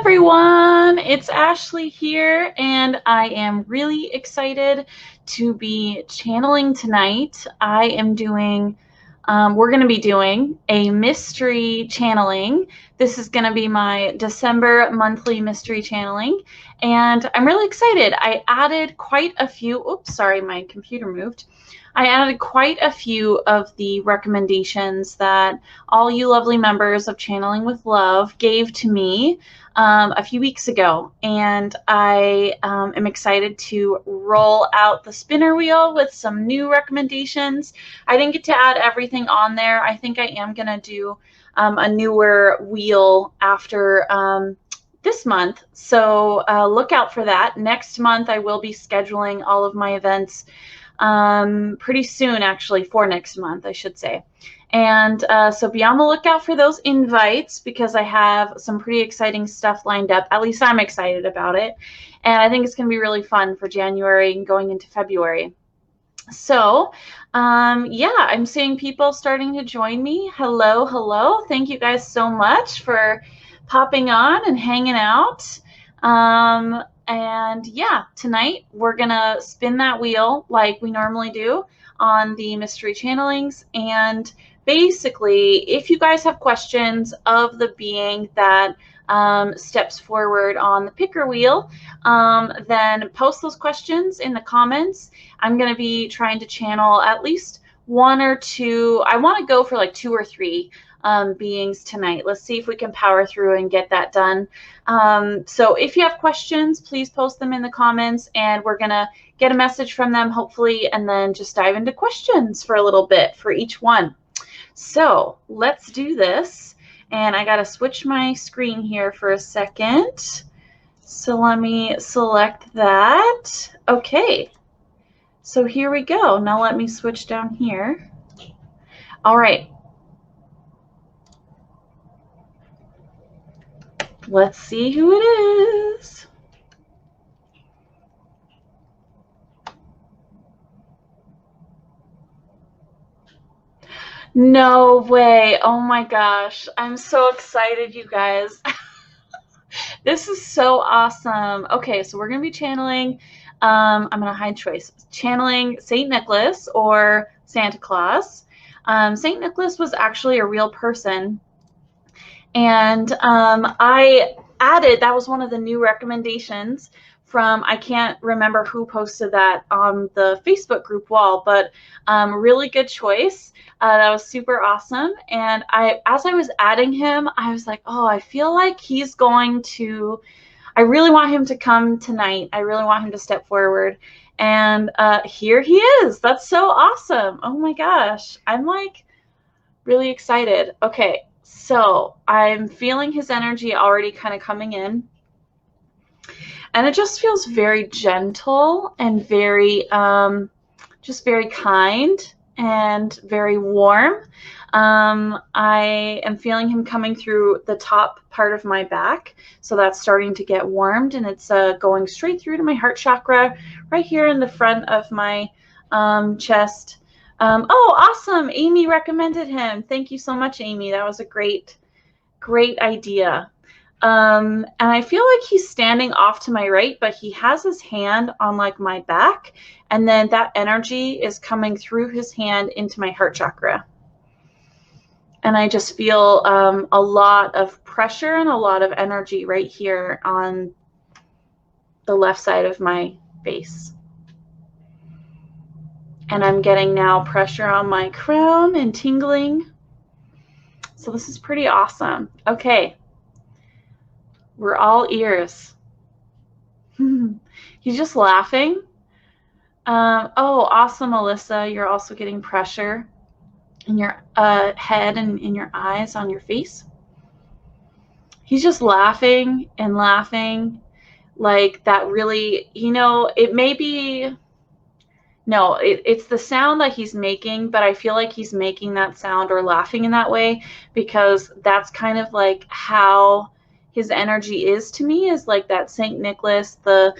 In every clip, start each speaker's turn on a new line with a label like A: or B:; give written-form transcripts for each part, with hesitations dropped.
A: everyone, it's Ashley here, and I am really excited to be channeling tonight. We're going to be doing a mystery channeling. This is going to be my December monthly mystery channeling, and I'm really excited. I added quite a few, oops, sorry, my computer moved. I added quite a few of the recommendations that all you lovely members of Channeling with Love gave to me a few weeks ago, and I am excited to roll out the spinner wheel with some new recommendations. I didn't get to add everything on there. I think I am going to do a newer wheel after this month, so look out for that. Next month I will be scheduling all of my events pretty soon, actually, for next month, I should say. And so be on the lookout for those invites, because I have some pretty exciting stuff lined up. At least I'm excited about it. And I think it's going to be really fun for January and going into February. So, yeah, I'm seeing people starting to join me. Hello, hello. Thank you guys so much for popping on and hanging out. And yeah, tonight we're gonna spin that wheel like we normally do on the mystery channelings. And basically, if you guys have questions of the being that steps forward on the picker wheel, then post those questions in the comments. I'm gonna be trying to channel at least one or two. I want to go for like 2 or 3 beings tonight. Let's see if we can power through and get that done. So if you have questions, please post them in the comments, and we're gonna get a message from them hopefully, and then just dive into questions for a little bit for each one. So let's do this. And I gotta switch my screen here for a second. So let me select that. Okay, so here we go. Now let me switch down here. All right. Let's see who it is. No way. Oh my gosh. I'm so excited, you guys. This is so awesome. Okay, so we're going to be channeling, I'm going to hide choice, channeling St. Nicholas or Santa Claus. St. Nicholas was actually a real person. And I added, that was one of the new recommendations from, I can't remember who posted that on the Facebook group wall, but really good choice. That was super awesome. And as I was adding him, I was like, oh, I feel like he's going to, I really want him to come tonight. I really want him to step forward. And here he is. That's so awesome. Oh my gosh. I'm like really excited. Okay. So I'm feeling his energy already kind of coming in, and it just feels very gentle and very, just very kind and very warm. I am feeling him coming through the top part of my back, so that's starting to get warmed, and it's going straight through to my heart chakra, right here in the front of my chest. Oh, awesome. Amy recommended him. Thank you so much, Amy. That was a great idea. And I feel like he's standing off to my right, but he has his hand on like my back, and then that energy is coming through his hand into my heart chakra. And I just feel a lot of pressure and a lot of energy right here on the left side of my face. And I'm getting now pressure on my crown and tingling. So this is pretty awesome. Okay. We're all ears. He's just laughing. Oh, awesome, Alyssa. You're also getting pressure in your head and in your eyes, on your face. He's just laughing and laughing. Like that really, you know, it may be... No, it's the sound that he's making, but I feel like he's making that sound or laughing in that way because that's kind of like how his energy is to me, is like that St. Nicholas, the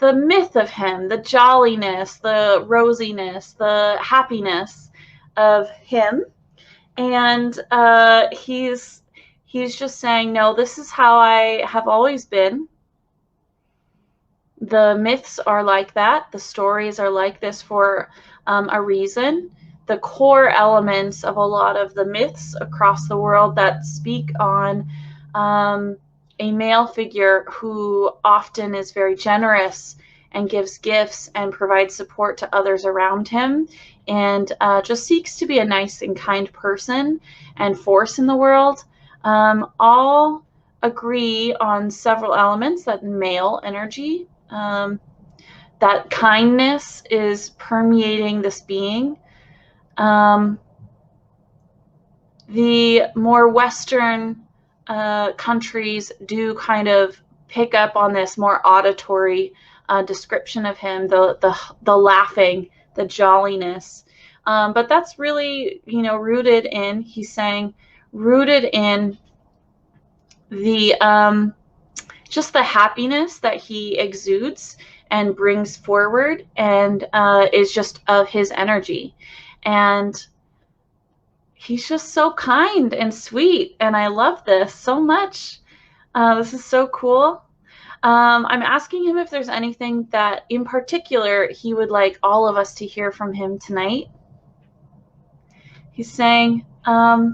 A: myth of him, the jolliness, the rosiness, the happiness of him. And he's he's just saying, no, this is how I have always been. The myths are like that. The stories are like this for a reason. The core elements of a lot of the myths across the world that speak on a male figure who often is very generous and gives gifts and provides support to others around him, and just seeks to be a nice and kind person and force in the world, all agree on several elements. That male energy, that kindness is permeating this being. The more Western countries do kind of pick up on this more auditory description of him, the laughing, the jolliness. But that's really, rooted in, he's saying, rooted in the just the happiness that he exudes and brings forward, and is just of his energy. And he's just so kind and sweet, and I love this so much. This is so cool. I'm asking him if there's anything that in particular he would like all of us to hear from him tonight. He's saying a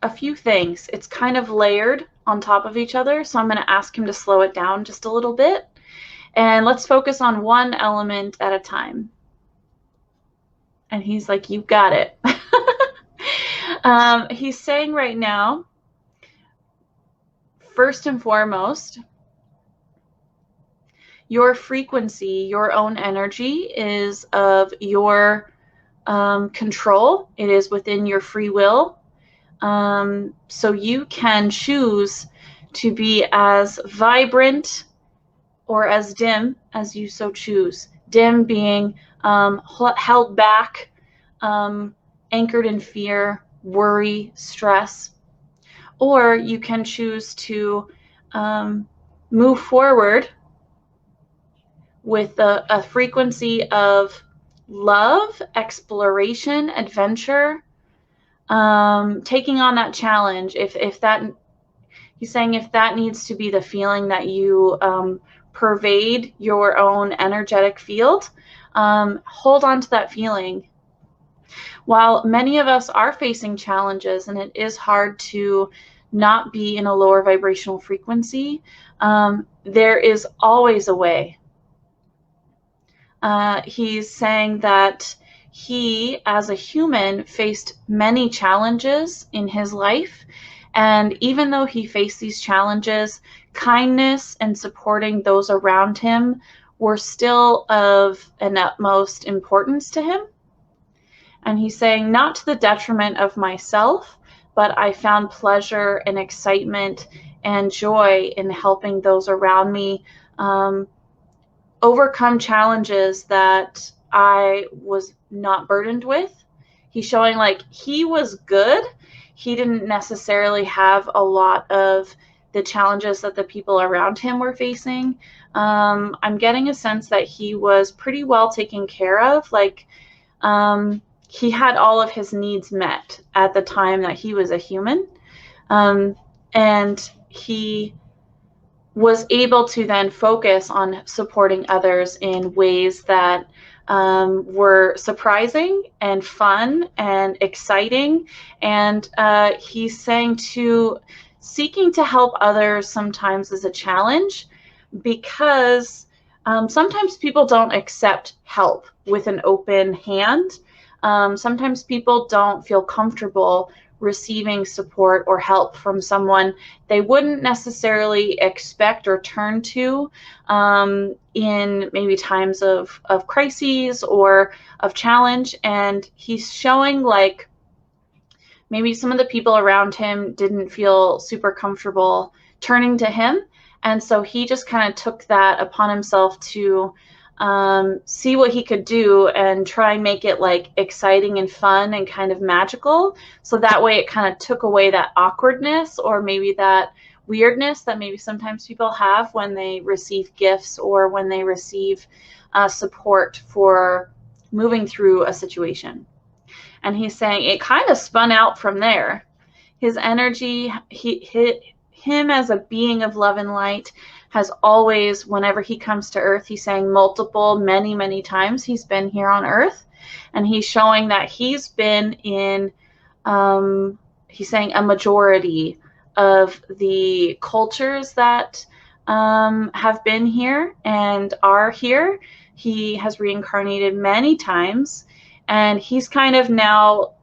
A: few things. It's kind of layered on top of each other, so I'm going to ask him to slow it down just a little bit, and let's focus on one element at a time. And he's like, you got it. He's saying right now, first and foremost, your frequency, your own energy is of your control. It is within your free will. So you can choose to be as vibrant or as dim as you so choose. Dim being held back, anchored in fear, worry, stress. Or you can choose to move forward with a frequency of love, exploration, adventure, taking on that challenge. If that, he's saying, if that needs to be the feeling that you pervade your own energetic field, hold on to that feeling. While many of us are facing challenges, and it is hard to not be in a lower vibrational frequency, there is always a way. He's saying that he, as a human, faced many challenges in his life, and even though he faced these challenges, kindness and supporting those around him were still of an utmost importance to him. And he's saying, not to the detriment of myself, but I found pleasure and excitement and joy in helping those around me overcome challenges that I was not burdened with. He's showing like he was good. He didn't necessarily have a lot of the challenges that the people around him were facing. I'm getting a sense that he was pretty well taken care of. Like, he had all of his needs met at the time that he was a human. And he was able to then focus on supporting others in ways that were surprising and fun and exciting. And he's saying to seeking to help others sometimes is a challenge, because sometimes people don't accept help with an open hand. Sometimes people don't feel comfortable receiving support or help from someone they wouldn't necessarily expect or turn to in maybe times of crises or of challenge. And he's showing like maybe some of the people around him didn't feel super comfortable turning to him. And so he just kind of took that upon himself to see what he could do and try and make it like exciting and fun and kind of magical. So that way it kind of took away that awkwardness or maybe that weirdness that maybe sometimes people have when they receive gifts or when they receive support for moving through a situation. And he's saying it kind of spun out from there. His energy, him as a being of love and light has always, whenever he comes to Earth, he's saying many times he's been here on Earth, and he's showing that he's been in, he's saying a majority of the cultures that have been here and are here. He has reincarnated many times, and he's kind of now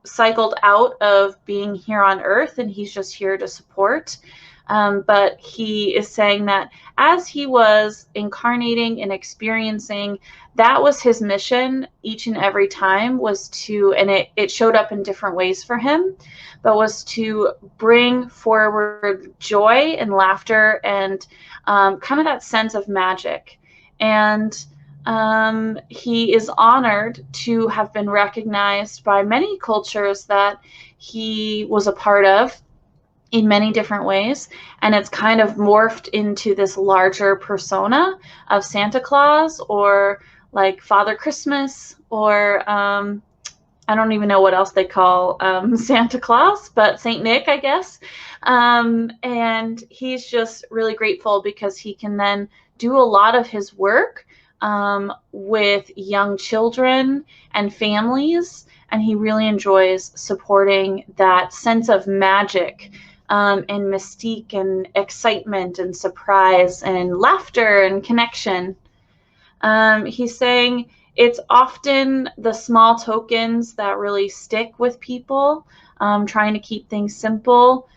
A: cycled out of being here on Earth, and he's just here to support. But he is saying that as he was incarnating and experiencing, that was his mission each and every time, was to, and it showed up in different ways for him, but was to bring forward joy and laughter and kind of that sense of magic. And he is honored to have been recognized by many cultures that he was a part of in many different ways, and it's kind of morphed into this larger persona of Santa Claus, or like Father Christmas, or I don't even know what else they call Santa Claus, but Saint Nick, I guess. And he's just really grateful because he can then do a lot of his work with young children and families, and he really enjoys supporting that sense of magic and mystique and excitement and surprise and laughter and connection. He's saying it's often the small tokens that really stick with people, trying to keep things simple.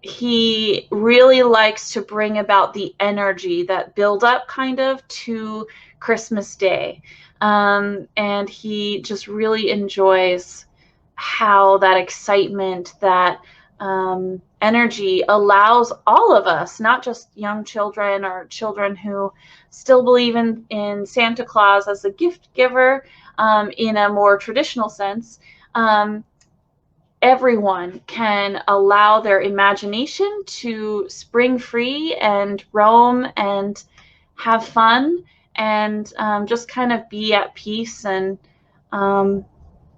A: He really likes to bring about the energy, that build up kind of to Christmas Day. And he just really enjoys how that excitement, that energy allows all of us, not just young children or children who still believe in Santa Claus as a gift giver in a more traditional sense. Everyone can allow their imagination to spring free and roam and have fun and just kind of be at peace. And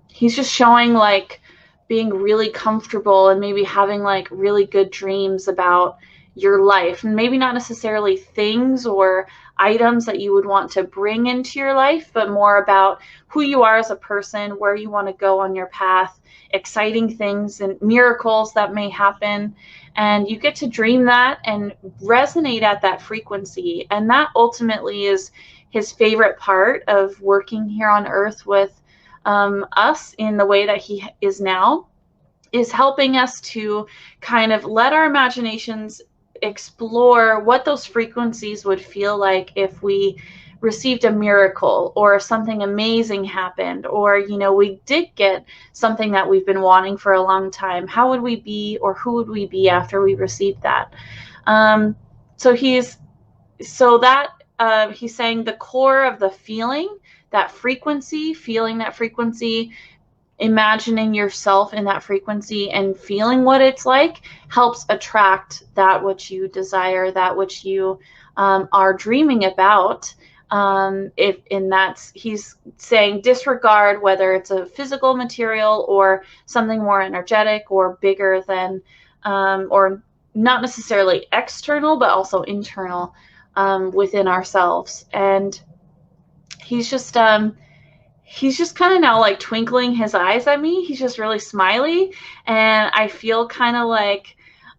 A: he's just showing like being really comfortable and maybe having like really good dreams about your life, and maybe not necessarily things or items that you would want to bring into your life, but more about who you are as a person, where you want to go on your path, exciting things and miracles that may happen. And you get to dream that and resonate at that frequency. And that ultimately is his favorite part of working here on Earth with us in the way that he is now, is helping us to kind of let our imaginations explore what those frequencies would feel like if we received a miracle, or something amazing happened, or, you know, we did get something that we've been wanting for a long time. How would we be, or who would we be after we received that? He's saying the core of the feeling, that frequency, feeling that frequency, imagining yourself in that frequency and feeling what it's like, helps attract that which you desire, that which you are dreaming about. He's saying disregard whether it's a physical material or something more energetic or bigger than, or not necessarily external, but also internal within ourselves. And he's just kind of now like twinkling his eyes at me. He's just really smiley, and I feel kind of like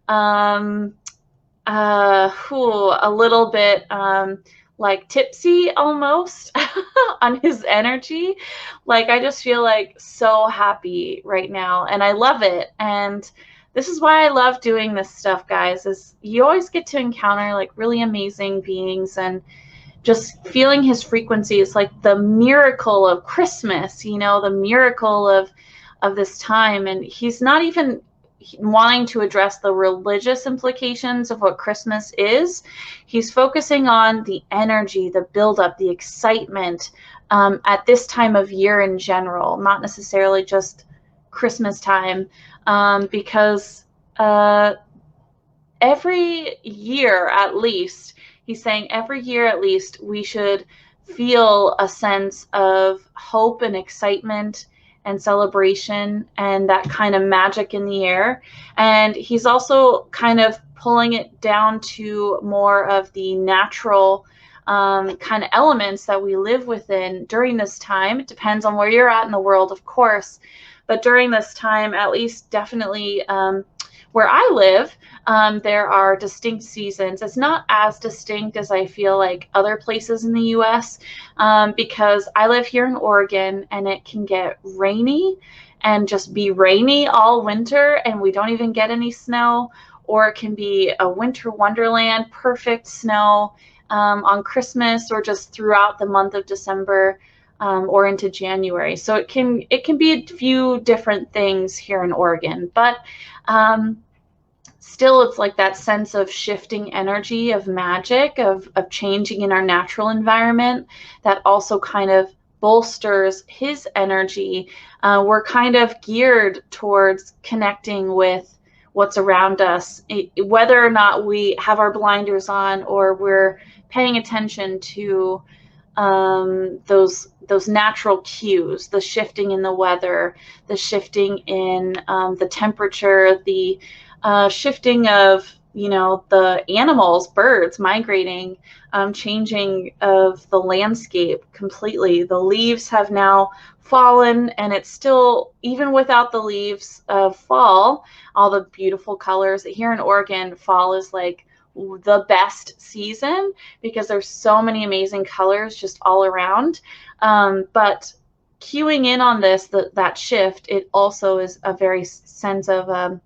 A: a little bit like tipsy almost on his energy. Like, I just feel like so happy right now, and I love it. And this is why I love doing this stuff, guys, is you always get to encounter like really amazing beings, and just feeling his frequency is like the miracle of Christmas, you know, the miracle of this time. And he's not even wanting to address the religious implications of what Christmas is. He's focusing on the energy, the buildup, the excitement at this time of year in general, not necessarily just Christmas time, because every year at least, he's saying every year at least we should feel a sense of hope and excitement and celebration and that kind of magic in the air. And he's also kind of pulling it down to more of the natural kind of elements that we live within during this time. It depends on where you're at in the world, of course, but during this time, at least definitely where I live, there are distinct seasons. It's not as distinct as I feel like other places in the US, because I live here in Oregon and it can get rainy and just be rainy all winter and we don't even get any snow, or it can be a winter wonderland, perfect snow on Christmas or just throughout the month of December. Or into January. So it can be a few different things here in Oregon, but still it's like that sense of shifting energy, of magic, of changing in our natural environment that also kind of bolsters his energy. We're kind of geared towards connecting with what's around us, whether or not we have our blinders on or we're paying attention to those natural cues, the shifting in the weather, the shifting in the temperature, the shifting of, you know, the animals, birds migrating, changing of the landscape completely. The leaves have now fallen, and it's still, even without the leaves of fall, all the beautiful colors. Here in Oregon, fall is like the best season because there's so many amazing colors just all around. But cueing in on this, that shift, it also is a very sense of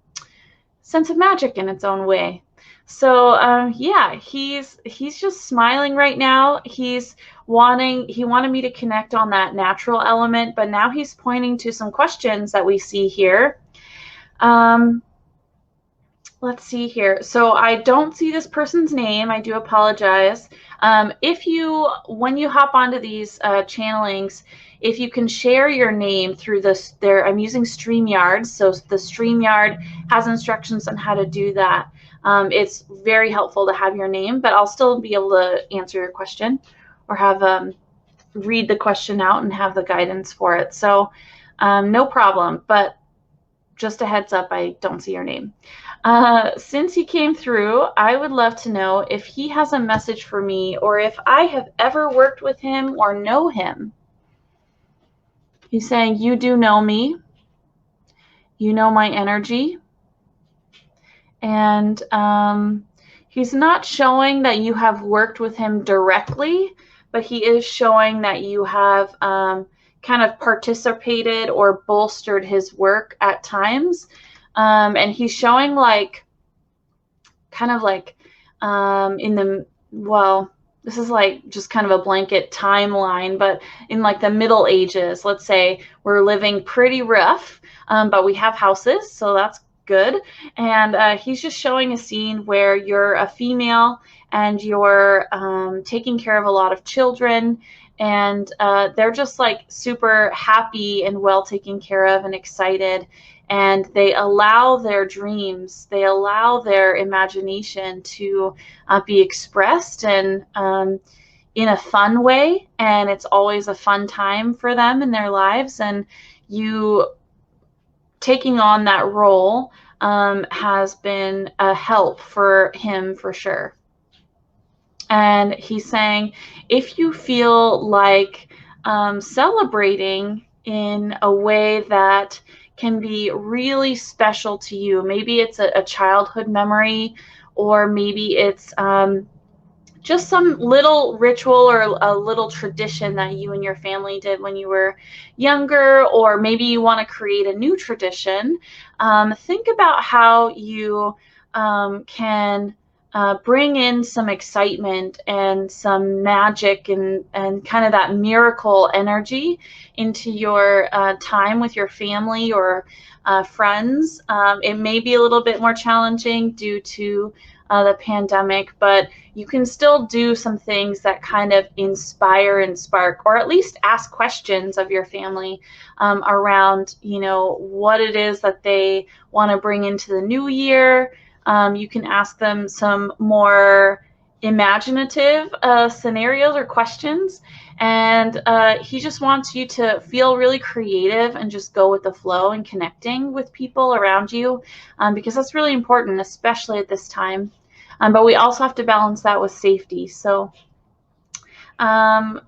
A: magic in its own way. So yeah, he's just smiling right now. He wanted me to connect on that natural element, but now he's pointing to some questions that we see here. Let's see here. So I don't see this person's name. I do apologize. When you hop onto these channelings, if you can share your name through this, I'm using StreamYard. So the StreamYard has instructions on how to do that. It's very helpful to have your name, but I'll still be able to answer your question or have read the question out and have the guidance for it. So no problem, but just a heads up, I don't see your name. Since he came through, I would love to know if he has a message for me or if I have ever worked with him or know him. He's saying, you do know me. You know my energy. And he's not showing that you have worked with him directly, but he is showing that you have kind of participated or bolstered his work at times. And he's showing like, kind of like this is like just kind of a blanket timeline, but in like the Middle Ages, let's say we're living pretty rough, but we have houses, so that's good. And he's just showing a scene where you're a female and you're taking care of a lot of children, and they're just like super happy and well taken care of and excited, and they allow their dreams, they allow their imagination to be expressed and in a fun way, and it's always a fun time for them in their lives. And you taking on that role has been a help for him for sure. And he's saying, if you feel like celebrating in a way that can be really special to you, maybe it's a childhood memory, or maybe it's just some little ritual or a little tradition that you and your family did when you were younger, or maybe you want to create a new tradition. Think about how you can bring in some excitement and some magic and kind of that miracle energy into your time with your family or friends. It may be a little bit more challenging due to the pandemic, but you can still do some things that kind of inspire and spark, or at least ask questions of your family around, you know, what it is that they want to bring into the new year. You can ask them some more imaginative scenarios or questions, and he just wants you to feel really creative and just go with the flow and connecting with people around you, because that's really important, especially at this time. But we also have to balance that with safety. So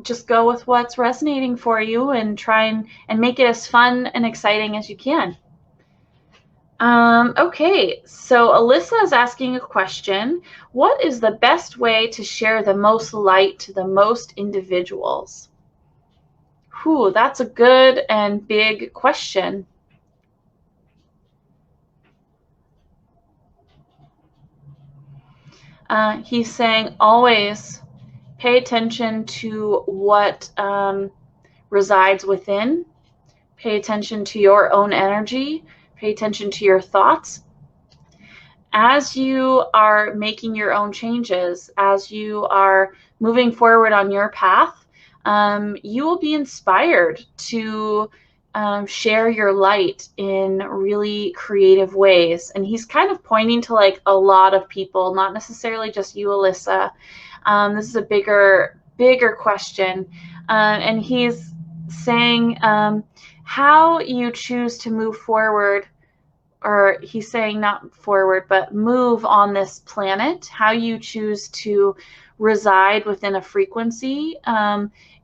A: just go with what's resonating for you and try and make it as fun and exciting as you can. Okay, so Alyssa is asking a question. What is the best way to share the most light to the most individuals? Whew, that's a good and big question. He's saying always pay attention to what resides within. Pay attention to your own energy. Pay attention to your thoughts. As you are making your own changes, as you are moving forward on your path, you will be inspired to share your light in really creative ways. And he's kind of pointing to like a lot of people, not necessarily just you, Alyssa. This is a bigger question. And he's saying how you choose to move forward, or he's saying not forward, but move on this planet, how you choose to reside within a frequency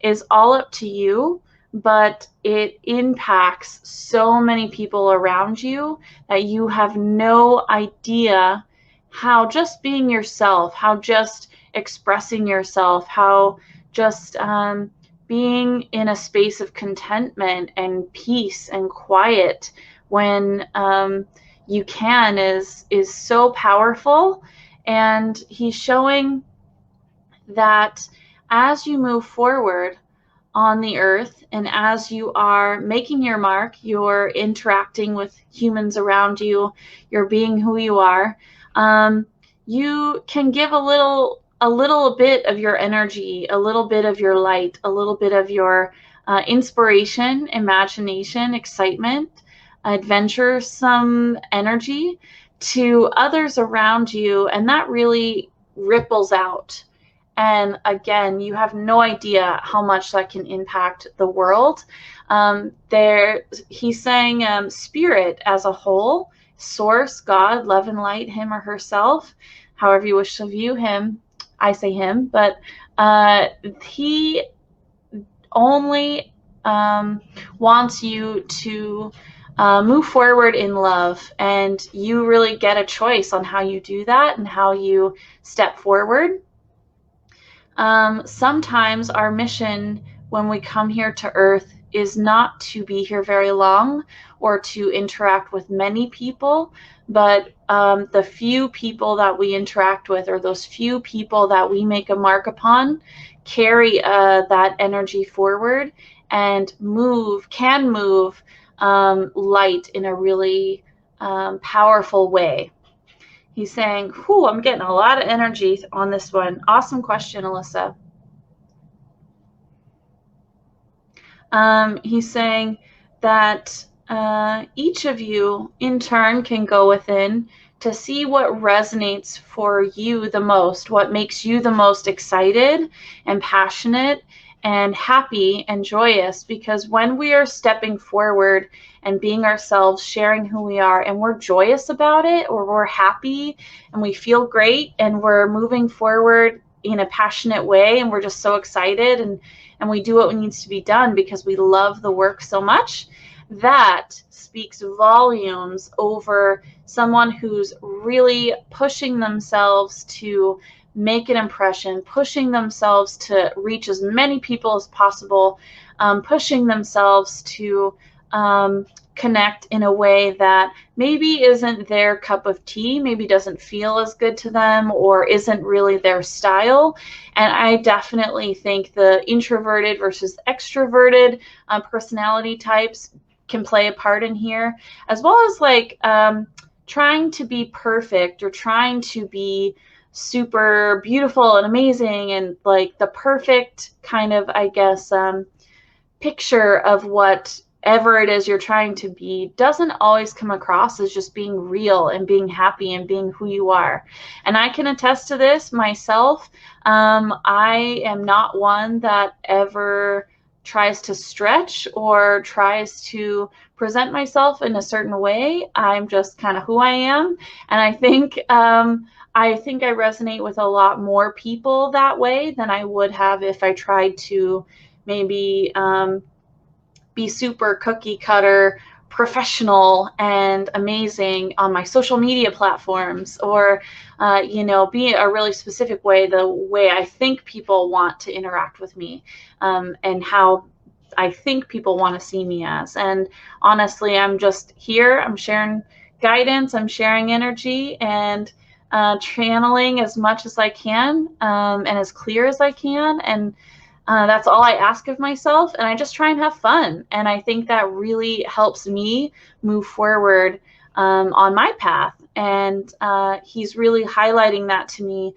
A: is all up to you, but it impacts so many people around you that you have no idea how just being yourself, how just expressing yourself, how just being in a space of contentment and peace and quiet when you can is so powerful. And he's showing that as you move forward on the earth and as you are making your mark, you're interacting with humans around you, you're being who you are, you can give a little bit of your energy, a little bit of your light, a little bit of your inspiration, imagination, excitement, adventuresome energy to others around you, and that really ripples out. And again, you have no idea how much that can impact the world. He's saying spirit as a whole, source, God, love and light, him or herself, however you wish to view him. I say him, but he only wants you to move forward in love, and you really get a choice on how you do that and how you step forward. Sometimes our mission when we come here to Earth is not to be here very long or to interact with many people, but the few people that we interact with, or those few people that we make a mark upon, carry that energy forward and can move light in a really powerful way. He's saying, whew, I'm getting a lot of energy on this one. Awesome question, Alyssa. He's saying that each of you in turn can go within to see what resonates for you the most, what makes you the most excited and passionate and happy and joyous. Because when we are stepping forward and being ourselves, sharing who we are, and we're joyous about it, or we're happy and we feel great and we're moving forward in a passionate way, and we're just so excited, and we do what needs to be done because we love the work so much, that speaks volumes over someone who's really pushing themselves to make an impression, pushing themselves to reach as many people as possible, pushing themselves to connect in a way that maybe isn't their cup of tea, maybe doesn't feel as good to them, or isn't really their style. And I definitely think the introverted versus extroverted personality types can play a part in here, as well as like trying to be perfect or trying to be super beautiful and amazing and like the perfect kind of, I guess, picture of what whoever it is you're trying to be doesn't always come across as just being real and being happy and being who you are. And I can attest to this myself. I am not one that ever tries to stretch or tries to present myself in a certain way. I'm just kind of who I am. And I think I resonate with a lot more people that way than I would have if I tried to maybe be super cookie cutter professional and amazing on my social media platforms, or be a really specific way, the way I think people want to interact with me, and how I think people want to see me as. And honestly, I'm just here, I'm sharing guidance, I'm sharing energy, and channeling as much as I can, and as clear as I can. And that's all I ask of myself, and I just try and have fun. And I think that really helps me move forward on my path. And he's really highlighting that to me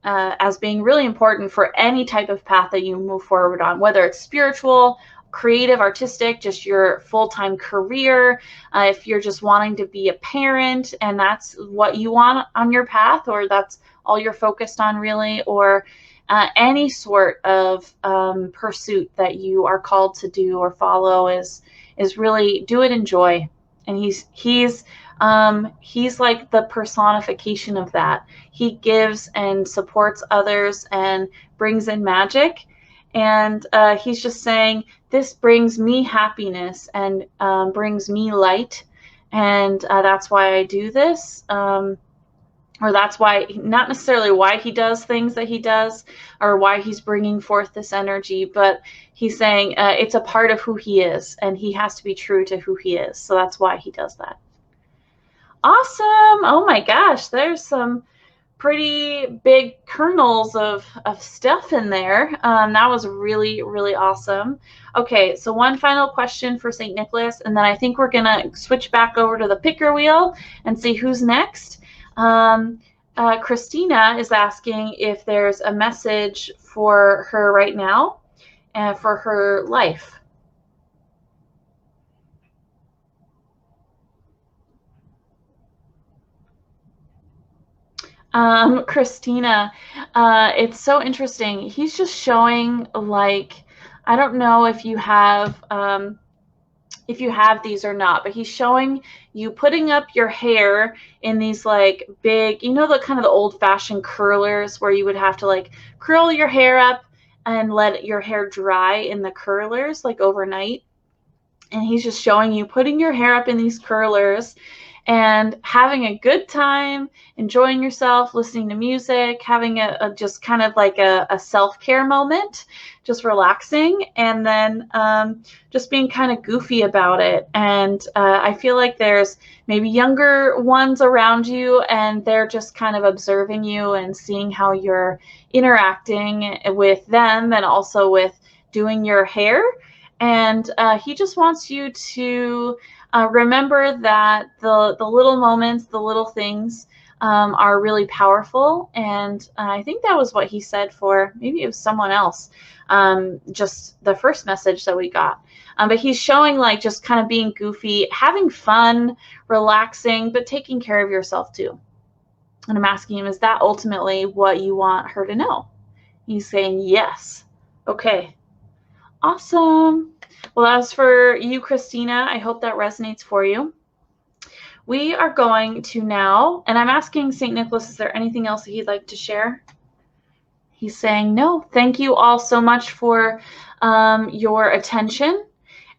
A: as being really important for any type of path that you move forward on, whether it's spiritual, creative, artistic, just your full-time career, if you're just wanting to be a parent and that's what you want on your path, or that's all you're focused on really, or any sort of pursuit that you are called to do or follow is really do it in joy. And he's like the personification of that. He gives and supports others and brings in magic. And he's just saying, this brings me happiness and brings me light. And that's why I do this. Or that's why, not necessarily why he does things that he does or why he's bringing forth this energy, but he's saying it's a part of who he is, and he has to be true to who he is. So that's why he does that. Awesome. Oh my gosh, there's some pretty big kernels of stuff in there. That was really, really awesome. Okay, so one final question for St. Nicholas, and then I think we're going to switch back over to the picker wheel and see who's next. Christina is asking if there's a message for her right now and for her life. Christina, it's so interesting. He's just showing, like, I don't know if you have these or not, but he's showing you putting up your hair in these like big, the kind of the old-fashioned curlers where you would have to like curl your hair up and let your hair dry in the curlers like overnight. And he's just showing you putting your hair up in these curlers and having a good time, enjoying yourself, listening to music, having a just kind of like a self-care moment, just relaxing, and then just being kind of goofy about it. And I feel like there's maybe younger ones around you, and they're just kind of observing you and seeing how you're interacting with them and also with doing your hair. And he just wants you to remember that the little moments, the little things are really powerful. And I think that was what he said for, maybe it was someone else, just the first message that we got. But he's showing like just kind of being goofy, having fun, relaxing, but taking care of yourself too. And I'm asking him, is that ultimately what you want her to know? He's saying yes. Okay. Awesome. Well, as for you, Christina, I hope that resonates for you. We are going to now, and I'm asking St. Nicholas, is there anything else that he'd like to share? He's saying no. Thank you all so much for your attention.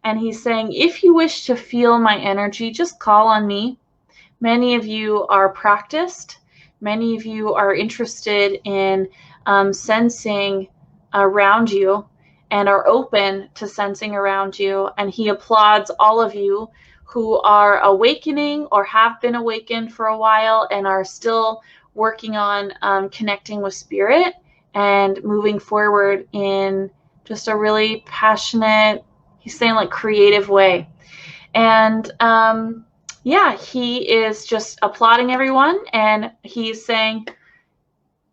A: And he's saying, if you wish to feel my energy, just call on me. Many of you are practiced. Many of you are interested in sensing around you and are open to sensing around you. And he applauds all of you who are awakening or have been awakened for a while and are still working on connecting with spirit and moving forward in just a really passionate, he's saying like creative way. And yeah, he is just applauding everyone, and he's saying,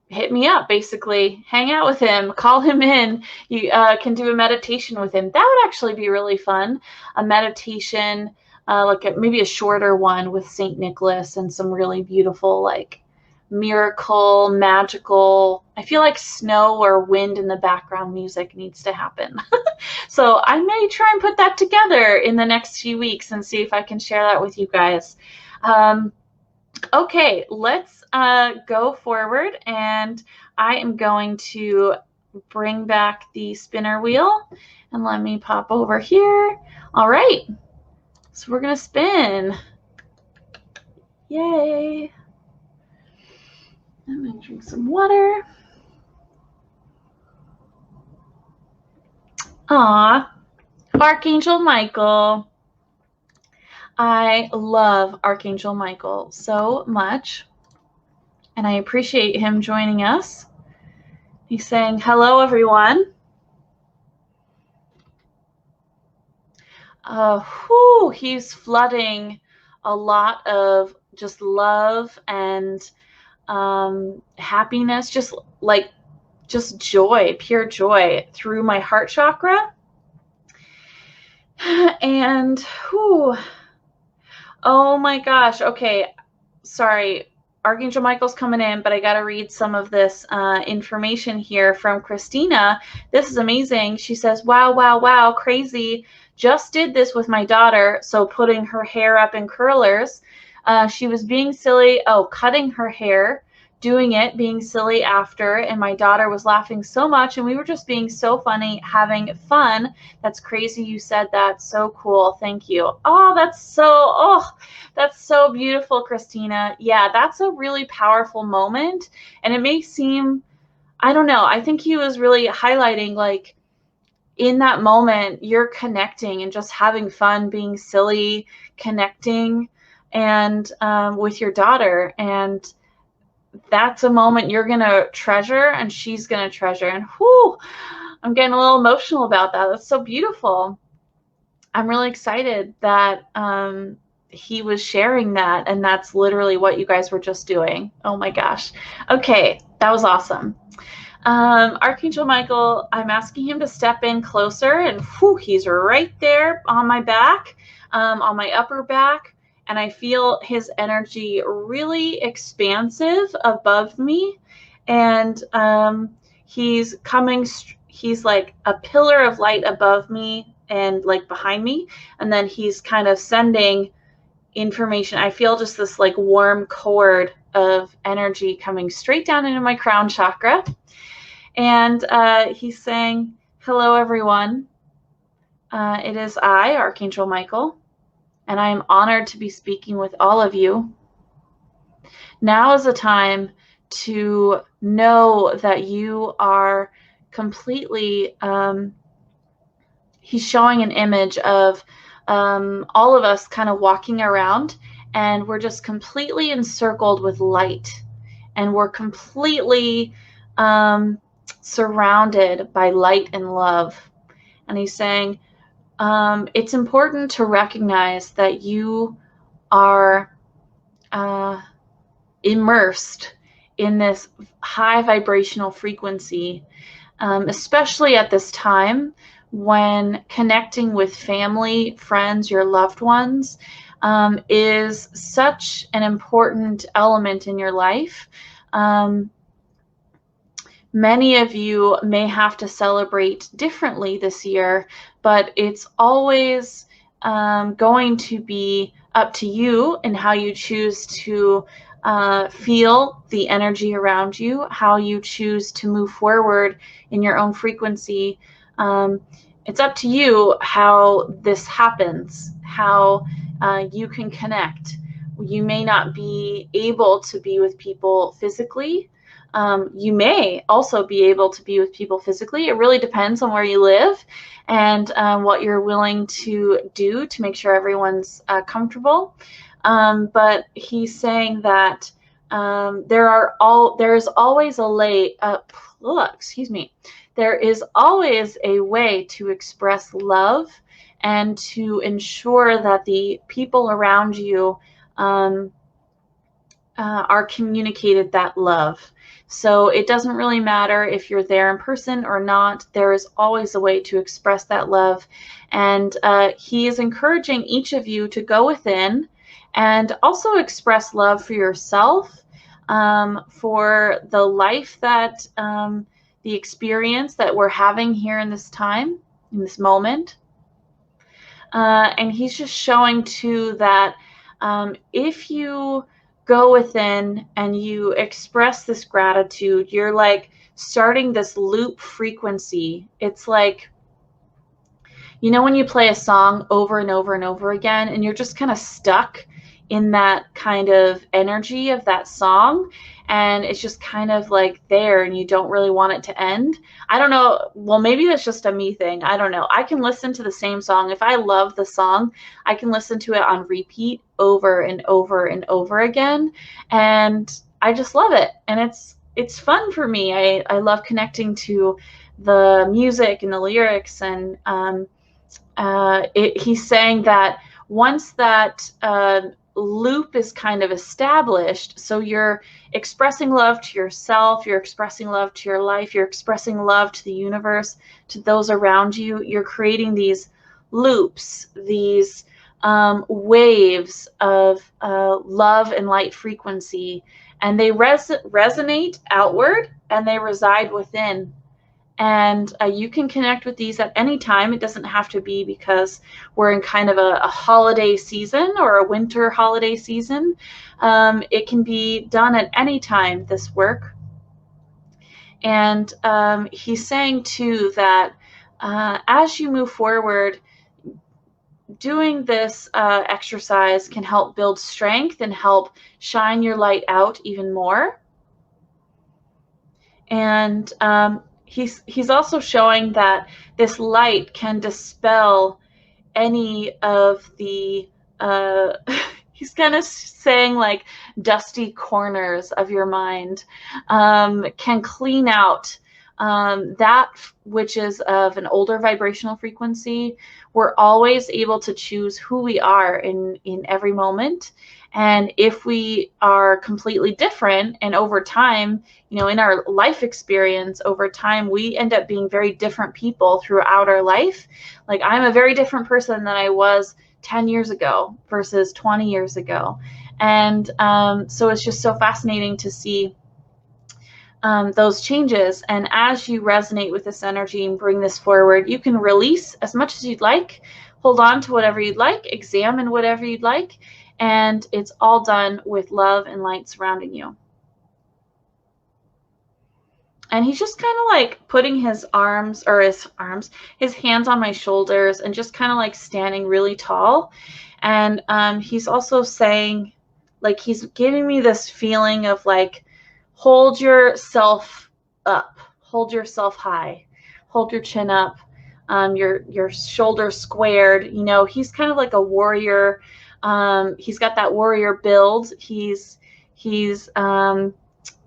A: hit me up, basically. Hang out with him, call him in. You can do a meditation with him. That would actually be really fun. A meditation, maybe a shorter one with St. Nicholas and some really beautiful, like, miracle, magical. I feel like snow or wind in the background music needs to happen. So I may try and put that together in the next few weeks and see if I can share that with you guys. Okay, let's go forward, and I am going to bring back the spinner wheel, and let me pop over here. All right, so we're gonna spin. Yay. I'm gonna drink some water. Aw, Archangel Michael. I love Archangel Michael so much, and I appreciate him joining us. He's saying, hello, everyone. He's flooding a lot of just love and happiness, just joy, pure joy through my heart chakra. And oh my gosh. Okay, sorry, Archangel Michael's coming in, but I got to read some of this information here from Christina. This is amazing. She says, wow, wow, wow, crazy. Just did this with my daughter. So putting her hair up in curlers. She was being silly. Cutting her hair, doing it, being silly after. And my daughter was laughing so much. And we were just being so funny, having fun. That's crazy you said that. So cool. Thank you. That's so beautiful, Christina. Yeah, that's a really powerful moment. And it may seem, I don't know, I think he was really highlighting, like, in that moment, you're connecting and just having fun, being silly, connecting, and with your daughter. And that's a moment you're going to treasure, and she's going to treasure. And I'm getting a little emotional about that. That's so beautiful. I'm really excited that he was sharing that, and that's literally what you guys were just doing. Oh my gosh. Okay, that was awesome. Archangel Michael, I'm asking him to step in closer, and he's right there on my back, on my upper back, and I feel his energy really expansive above me, and he's coming, he's like a pillar of light above me and like behind me, and then he's kind of sending information. I feel just this like warm cord of energy coming straight down into my crown chakra. And he's saying, hello, everyone. It is I, Archangel Michael, and I am honored to be speaking with all of you. Now is the time to know that you are completely, he's showing an image of all of us kind of walking around, and we're just completely encircled with light, and we're completely surrounded by light and love. And he's saying, it's important to recognize that you are immersed in this high vibrational frequency, especially at this time when connecting with family, friends, your loved ones is such an important element in your life. Many of you may have to celebrate differently this year, but it's always going to be up to you and how you choose to feel the energy around you, how you choose to move forward in your own frequency. It's up to you how this happens, how you can connect. You may not be able to be with people physically. You may also be able to be with people physically. It really depends on where you live and what you're willing to do to make sure everyone's comfortable. But he's saying that there is always a way to express love and to ensure that the people around you are communicated that love. So it doesn't really matter if you're there in person or not. There is always a way to express that love. And he is encouraging each of you to go within and also express love for yourself, for the life that, the experience that we're having here in this time, in this moment. And he's just showing too that if you go within and you express this gratitude, you're like starting this loop frequency. It's like, you know, when you play a song over and over and over again, and you're just kind of stuck in that kind of energy of that song, and it's just kind of like there, and you don't really want it to end. I don't know. Well, maybe that's just a me thing. I don't know. I can listen to the same song. If I love the song, I can listen to it on repeat over and over and over again, and I just love it. And it's fun for me. I love connecting to the music and the lyrics, and he's saying that once that loop is kind of established, so you're expressing love to yourself, you're expressing love to your life, you're expressing love to the universe, to those around you, you're creating these loops, these waves of love and light frequency, and they resonate outward and they reside within. And you can connect with these at any time. It doesn't have to be because we're in kind of a holiday season or a winter holiday season. It can be done at any time, this work. And he's saying too that as you move forward, doing this exercise can help build strength and help shine your light out even more. And he's also showing that this light can dispel any of the he's kind of saying like dusty corners of your mind, can clean out that which is of an older vibrational frequency. We're always able to choose who we are in every moment. And if we are completely different, and over time, you know, in our life experience, over time, we end up being very different people throughout our life. Like, I'm a very different person than I was 10 years ago versus 20 years ago. And so it's just so fascinating to see those changes. And as you resonate with this energy and bring this forward, you can release as much as you'd like, hold on to whatever you'd like, examine whatever you'd like, and it's all done with love and light surrounding you. And he's just kind of like putting his hands on my shoulders and just kind of like standing really tall. And he's also saying, like, he's giving me this feeling of like, hold yourself up, hold yourself high, hold your chin up, your shoulders squared. You know, he's kind of like a warrior. He's got that warrior build. He's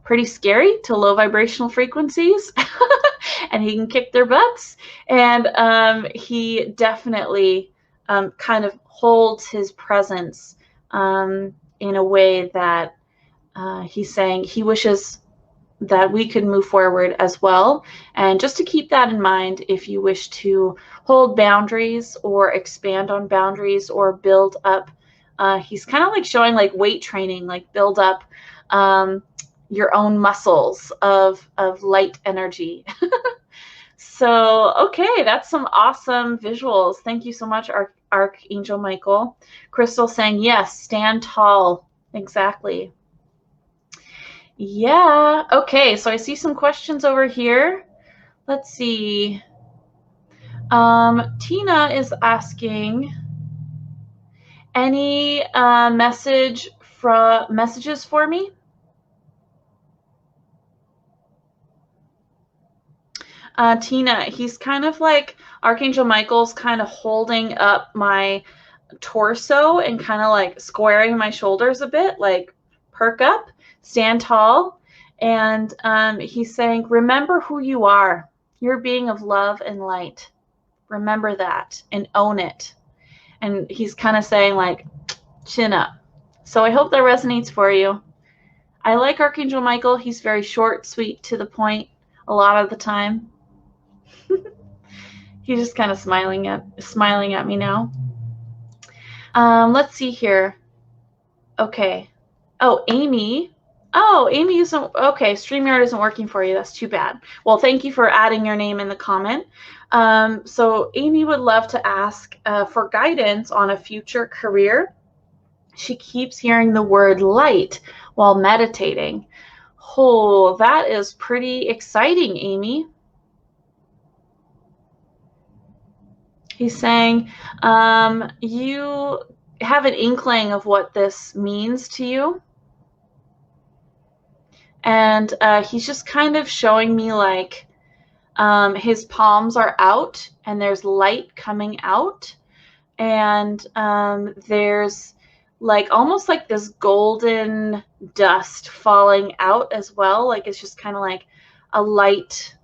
A: pretty scary to low vibrational frequencies, and he can kick their butts. And he definitely kind of holds his presence in a way that he's saying he wishes that we could move forward as well. And just to keep that in mind, if you wish to hold boundaries or expand on boundaries or build up, he's kind of like showing like weight training, like build up your own muscles of light energy. So, okay, that's some awesome visuals. Thank you so much, Archangel Michael. Crystal saying, yes, stand tall. Exactly. Yeah, okay, so I see some questions over here. Let's see. Tina is asking, any messages for me? Tina, he's kind of like, Archangel Michael's kind of holding up my torso and kind of like squaring my shoulders a bit, like perk up, stand tall. And he's saying, remember who you are. You're a being of love and light. Remember that and own it. And he's kind of saying like, chin up. So I hope that resonates for you. I like Archangel Michael. He's very short, sweet, to the point a lot of the time. He's just kind of smiling at me now. Let's see here. Okay. Oh, Amy. Oh, Amy isn't, okay, StreamYard isn't working for you. That's too bad. Well, thank you for adding your name in the comment. So Amy would love to ask for guidance on a future career. She keeps hearing the word light while meditating. Oh, that is pretty exciting, Amy. He's saying you have an inkling of what this means to you. And he's just kind of showing me like his palms are out and there's light coming out. And there's like almost like this golden dust falling out as well. Like it's just kind of like a light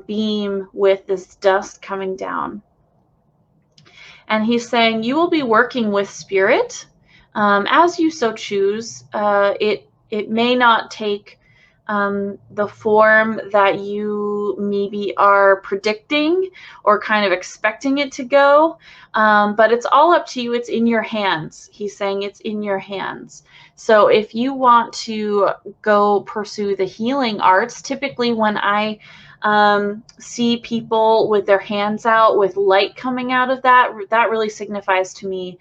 A: beam with this dust coming down. And he's saying you will be working with spirit as you so choose. It may not take the form that you maybe are predicting or kind of expecting it to go, but it's all up to you. It's in your hands. He's saying it's in your hands. So if you want to go pursue the healing arts, typically when I see people with their hands out with light coming out of that really signifies to me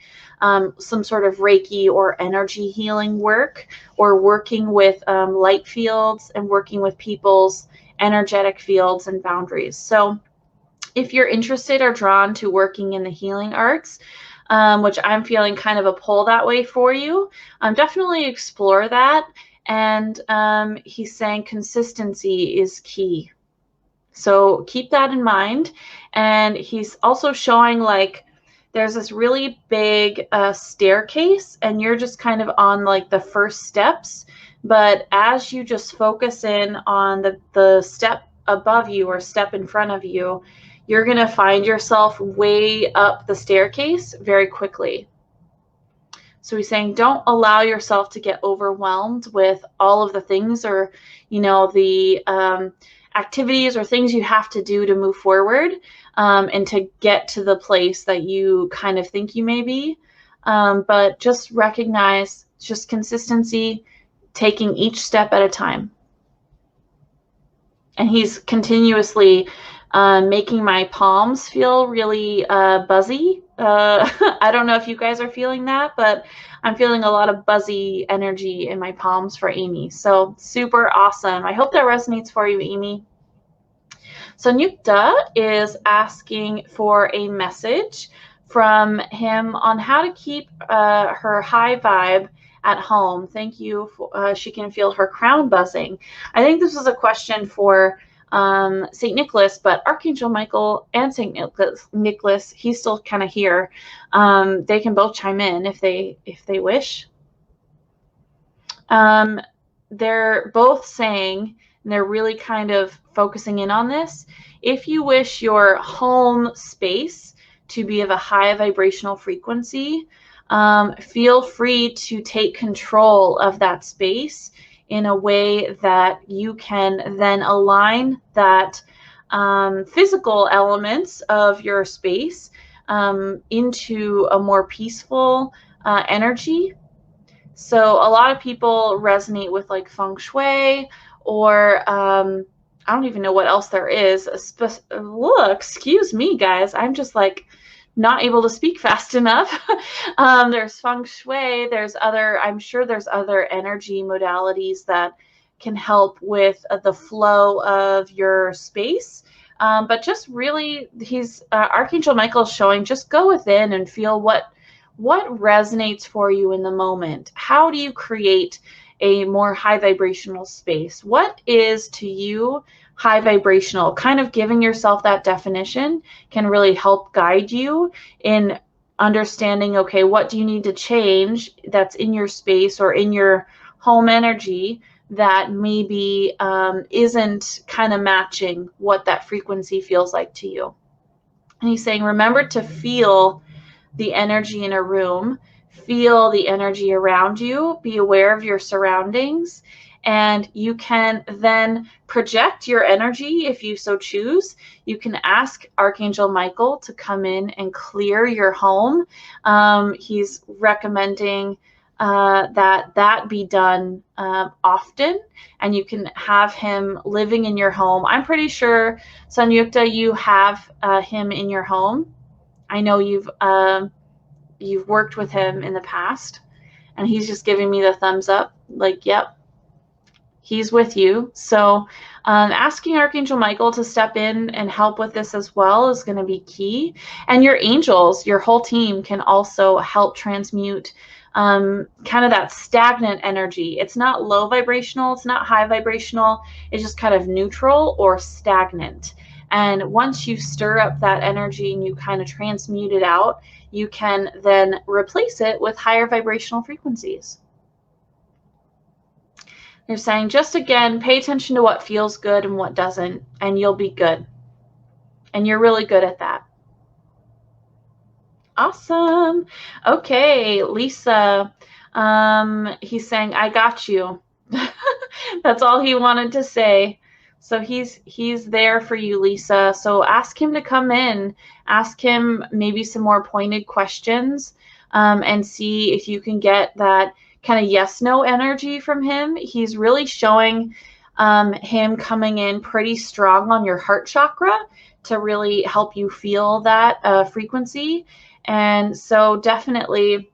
A: some sort of Reiki or energy healing work, or working with light fields and working with people's energetic fields and boundaries. So if you're interested or drawn to working in the healing arts, which I'm feeling kind of a pull that way for you, definitely explore that. And he's saying consistency is key. So keep that in mind. And he's also showing like there's this really big staircase, and you're just kind of on like the first steps. But as you just focus in on the step above you or step in front of you, you're going to find yourself way up the staircase very quickly. So he's saying don't allow yourself to get overwhelmed with all of the things, or, you know, the activities or things you have to do to move forward and to get to the place that you kind of think you may be. But just recognize just consistency, taking each step at a time. And he's continuously making my palms feel really buzzy. I don't know if you guys are feeling that, but I'm feeling a lot of buzzy energy in my palms for Amy. So super awesome. I hope that resonates for you, Amy. So Nyukta is asking for a message from him on how to keep her high vibe at home. Thank you. She can feel her crown buzzing. I think this was a question for St. Nicholas, but Archangel Michael and St. Nicholas, he's still kind of here. They can both chime in if they wish. They're both saying, and they're really kind of focusing in on this, if you wish your home space to be of a high vibrational frequency, feel free to take control of that space in a way that you can then align that physical elements of your space into a more peaceful energy. So a lot of people resonate with like feng shui, or I don't even know what else there is. Look, excuse me, guys. I'm just like not able to speak fast enough. There's feng shui. There's other, I'm sure there's other energy modalities that can help with the flow of your space. But just really, Archangel Michael is showing, just go within and feel what resonates for you in the moment. How do you create a more high vibrational space? What is to you high vibrational? Kind of giving yourself that definition can really help guide you in understanding, okay, what do you need to change that's in your space or in your home energy that maybe isn't kind of matching what that frequency feels like to you. And he's saying, remember to feel the energy in a room. feel the energy around you, be aware of your surroundings, and you can then project your energy if you so choose. You can ask Archangel Michael to come in and clear your home. He's recommending that be done often, and you can have him living in your home. I'm pretty sure, Sanyukta, you have him in your home. I know you've worked with him in the past, and he's just giving me the thumbs up, like, yep, he's with you. So asking Archangel Michael to step in and help with this as well is going to be key. And your angels, your whole team, can also help transmute kind of that stagnant energy. It's not low vibrational, it's not high vibrational, it's just kind of neutral or stagnant. And once you stir up that energy and you kind of transmute it out, you can then replace it with higher vibrational frequencies. They're saying, just again, pay attention to what feels good and what doesn't, and you'll be good. And you're really good at that. Awesome. Okay, Lisa, he's saying, I got you. That's all he wanted to say. So he's there for you, Lisa. So ask him to come in. Ask him maybe some more pointed questions, and see if you can get that kind of yes-no energy from him. He's really showing him coming in pretty strong on your heart chakra to really help you feel that frequency. And so definitely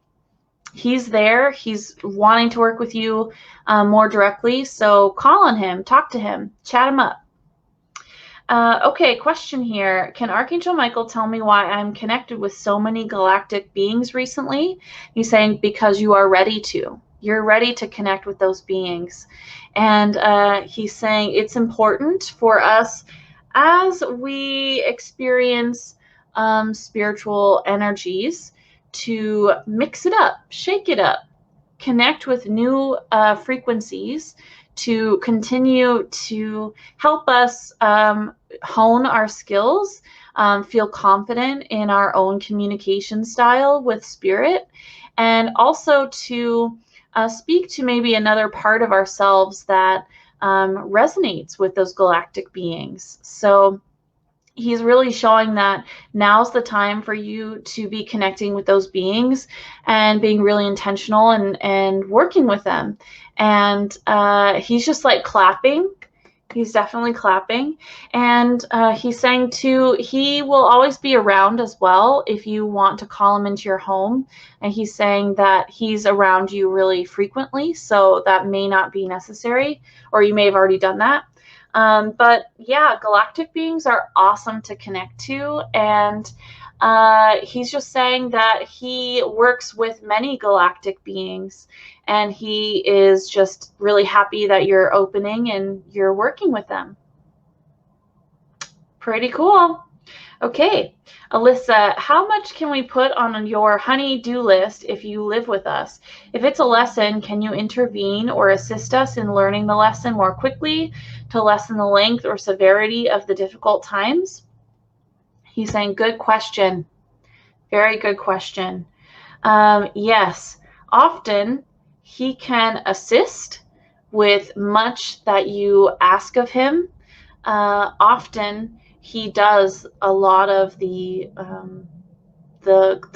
A: he's there. He's wanting to work with you more directly. So call on him, talk to him, chat him up. Okay, question here. Can Archangel Michael tell me why I'm connected with so many galactic beings recently? He's saying, because you are ready to. You're ready to connect with those beings. And he's saying it's important for us as we experience spiritual energies to mix it up, shake it up, connect with new frequencies to continue to help us hone our skills, feel confident in our own communication style with spirit, and also to speak to maybe another part of ourselves that resonates with those galactic beings. So he's really showing that now's the time for you to be connecting with those beings and being really intentional and working with them. And he's just like clapping. He's definitely clapping. And he's saying too, he will always be around as well if you want to call him into your home. And he's saying that he's around you really frequently, so that may not be necessary, or you may have already done that. But yeah, galactic beings are awesome to connect to, and he's just saying that he works with many galactic beings, and he is just really happy that you're opening and you're working with them. Pretty cool. Okay, Alyssa, how much can we put on your honey-do list if you live with us? If it's a lesson, can you intervene or assist us in learning the lesson more quickly to lessen the length or severity of the difficult times? He's saying, good question. Very good question. Yes, often he can assist with much that you ask of him. Often he does a lot of the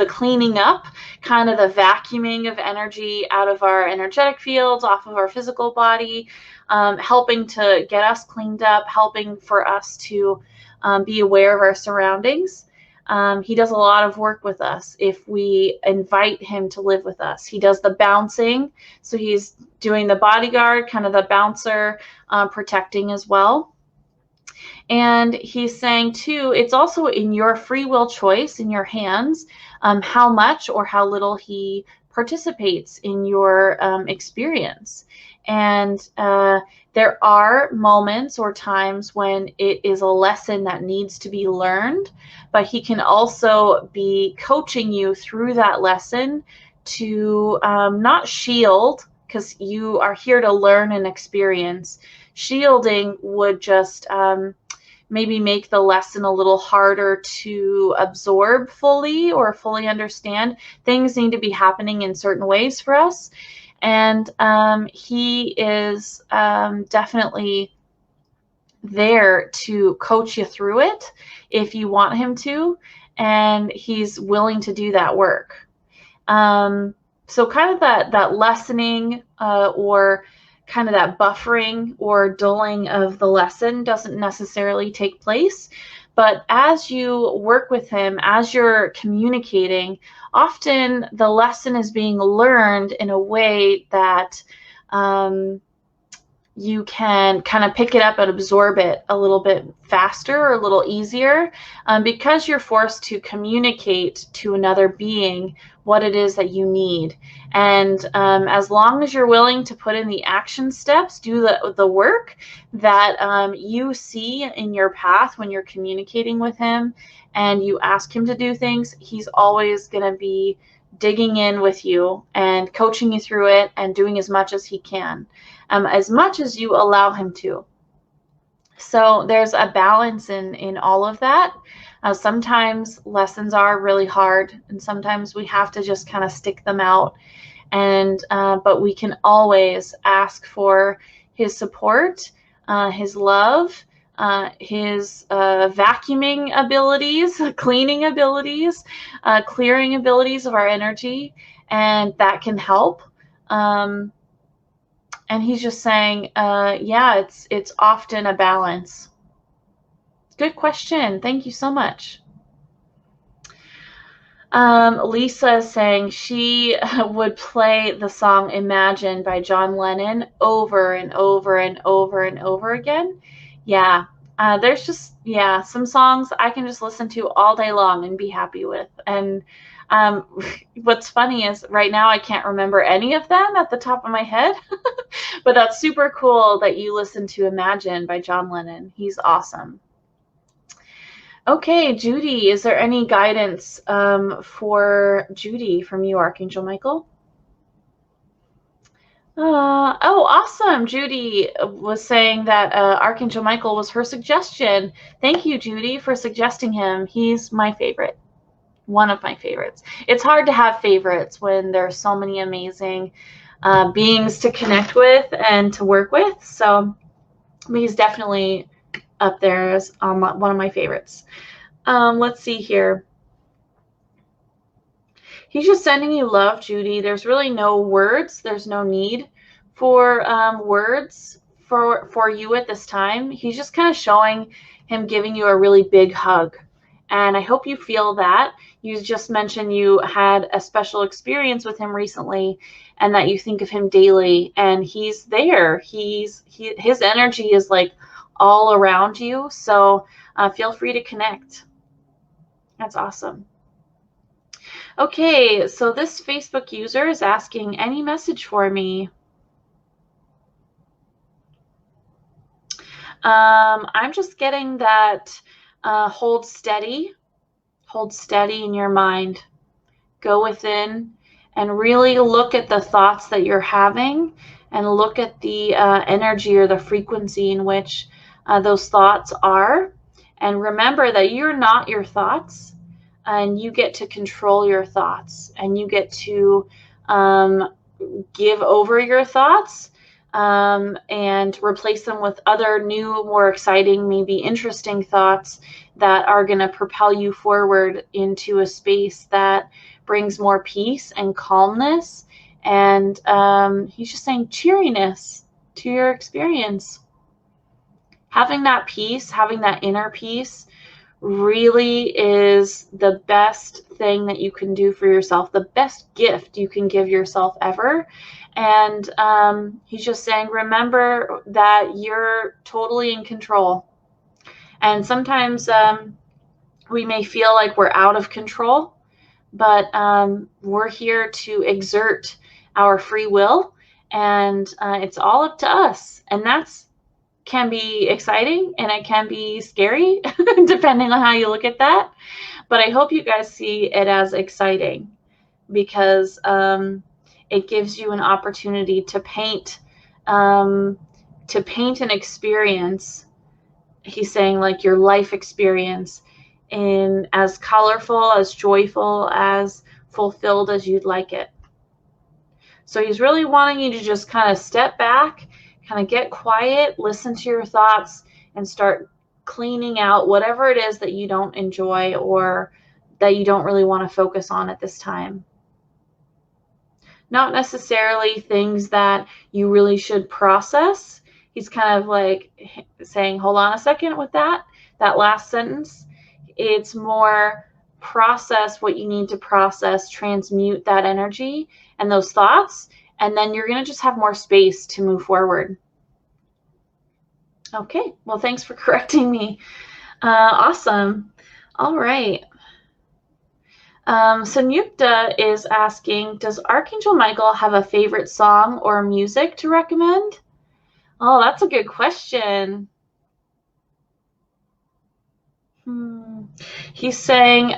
A: cleaning up, kind of the vacuuming of energy out of our energetic fields, off of our physical body, helping to get us cleaned up, helping for us to be aware of our surroundings. He does a lot of work with us if we invite him to live with us. He does the bouncing, so he's doing the bodyguard, kind of the bouncer, protecting as well. And he's saying too, it's also in your free will choice, in your hands, how much or how little he participates in your experience. And there are moments or times when it is a lesson that needs to be learned, but he can also be coaching you through that lesson to not shield, because you are here to learn and experience. Shielding would just maybe make the lesson a little harder to absorb fully or fully understand. Things need to be happening in certain ways for us. And he is definitely there to coach you through it if you want him to, and he's willing to do that work. So kind of that lessening or kind of that buffering or dulling of the lesson doesn't necessarily take place. But as you work with him, as you're communicating, often the lesson is being learned in a way that you can kind of pick it up and absorb it a little bit faster or a little easier because you're forced to communicate to another being what it is that you need. And as long as you're willing to put in the action steps, do the work that you see in your path when you're communicating with him and you ask him to do things, he's always going to be digging in with you and coaching you through it and doing as much as he can. As much as you allow him to. So there's a balance in all of that. Sometimes lessons are really hard, and sometimes we have to just kind of stick them out. And but we can always ask for his support, his love, his vacuuming abilities, cleaning abilities, clearing abilities of our energy, and that can help. And he's just saying, yeah, it's often a balance. Good question. Thank you so much. Lisa is saying she would play the song Imagine by John Lennon over and over and over and over again. Yeah, there's just, some songs I can just listen to all day long and be happy with. And what's funny is right now I can't remember any of them at the top of my head, but that's super cool that you listen to Imagine by John Lennon. He's awesome. Okay, Judy, is there any guidance for Judy from you, Archangel Michael? Oh, awesome. Judy was saying that Archangel Michael was her suggestion. Thank you, Judy, for suggesting him. He's my favorite. One of my favorites. It's hard to have favorites when there's so many amazing beings to connect with and to work with. So he's definitely up there as one of my favorites. Let's see here. He's just sending you love, Judy. There's really no words. There's no need for words for you at this time. He's just kind of showing him giving you a really big hug. And I hope you feel that. You just mentioned you had a special experience with him recently and that you think of him daily, and he's there. His energy is like all around you. So feel free to connect. That's awesome. Okay, so this Facebook user is asking any message for me. I'm just getting that hold steady in your mind. Go within and really look at the thoughts that you're having and look at the energy or the frequency in which those thoughts are. And remember that you're not your thoughts, and you get to control your thoughts, and you get to give over your thoughts and replace them with other new, more exciting, maybe interesting thoughts that are going to propel you forward into a space that brings more peace and calmness. And he's just saying cheeriness to your experience. Having that peace, having that inner peace really is the best thing that you can do for yourself, the best gift you can give yourself ever. And he's just saying, remember that you're totally in control. And sometimes we may feel like we're out of control, but we're here to exert our free will, and it's all up to us. And that's can be exciting and it can be scary depending on how you look at that. But I hope you guys see it as exciting because it gives you an opportunity to paint an experience he's saying like your life experience in as colorful, as joyful, as fulfilled as you'd like it. So he's really wanting you to just kind of step back, kind of get quiet, listen to your thoughts, and start cleaning out whatever it is that you don't enjoy or that you don't really want to focus on at this time. Not necessarily things that you really should process. He's kind of like saying, hold on a second with that last sentence. It's more process what you need to process, transmute that energy and those thoughts, and then you're going to just have more space to move forward. Okay, well, thanks for correcting me. Awesome. All right. Sanyukta is asking, does Archangel Michael have a favorite song or music to recommend? Oh, that's a good question. He's saying